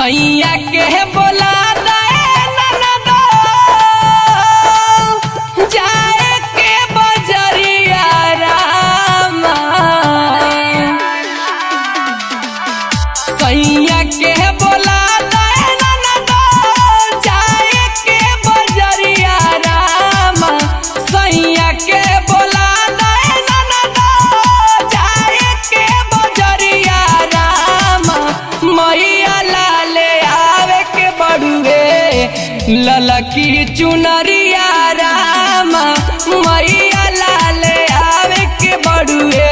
सैया के बोला दे ननदो जाए के बजरिया रामा। सैया के बोला दे ननदो जाए के बजरिया रामा। सैया के बोला दे ननदो जाए के बजरिया रामा। मैया ललकी चुनरिया रामा। मैया लाले आवे के बड़ुए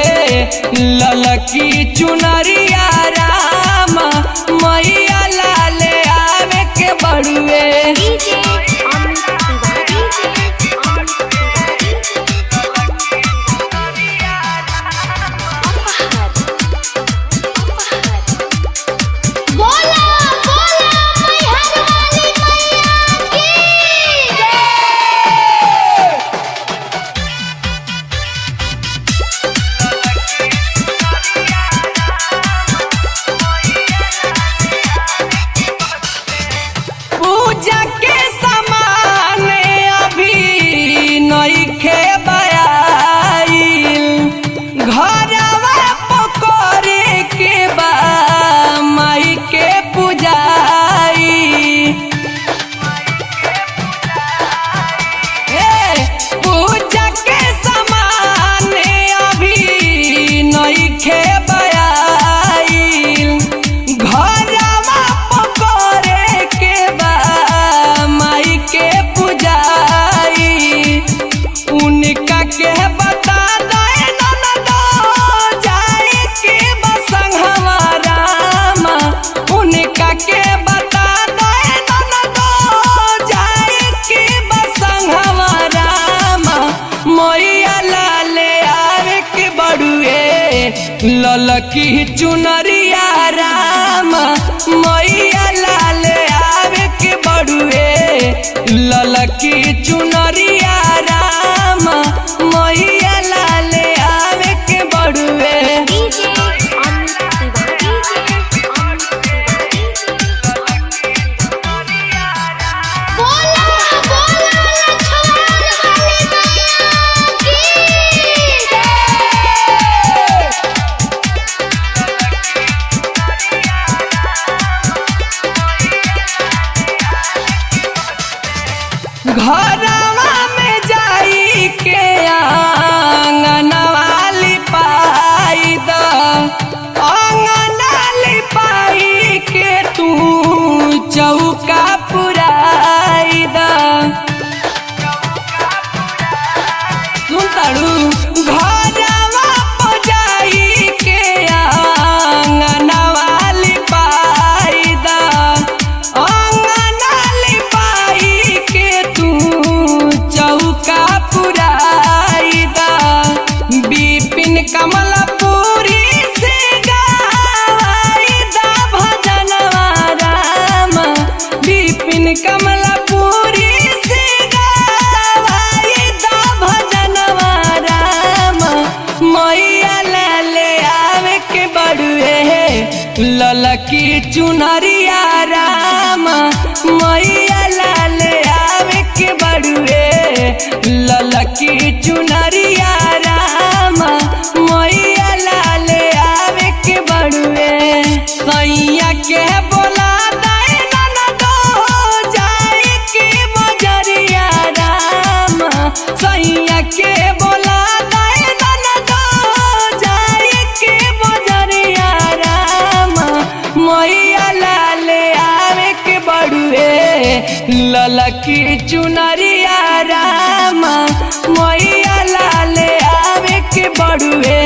ललकी चुनरिया रामा। मैया लाले आवे के बड़ुए। पूजा के सामान अभी नइखे बयाइल। घरवा पकड़े के बा माई के पूजाई। पूजा के सामान अभी नइखे बयाइल। घरवा पकड़े के बा माई के पूजाई। उनका के बता दे ननदो जाए के बसंगवा रामा। उनका के बता दे ननदो जाए के बसंगवा रामा। मैया लाले आवे के बड़ुए ललकी चुनरिया रामा। मैया लाले आवे के बड़ुए ललकी चुनरिया रामा। मैया लाले आवे के बड़ुए। घरवा में जाई के आंगनवा लिपाई द। आंगना लिपाई के तू चौका पुराई द। सुन तारू घरवा पर जाई के आंगनवा लिपाई द। आंगना लिपाई के तू चौका पुराई दा। बिपिन कमलपुरी से गाई दा भजनवा रामा। बिपिन कमलपुरी से गाई दा भजनवा रामा। मैया लाले आवे के बड़ुए ललकी चुनरिया रामा। मैया लाले आवे के बड़ुए ललकी चुनरिया रामा। मैया लाले आवे के बड़ुए। सैया के बोला दे ननदो जाए के बजरिया रामा। सैया के बोला दे ननदो जाए के बजरिया रामा। मैया लाले आवे के बड़ुए ललकी चुनरिया रामा। मैया लाले आवे के बड़ुए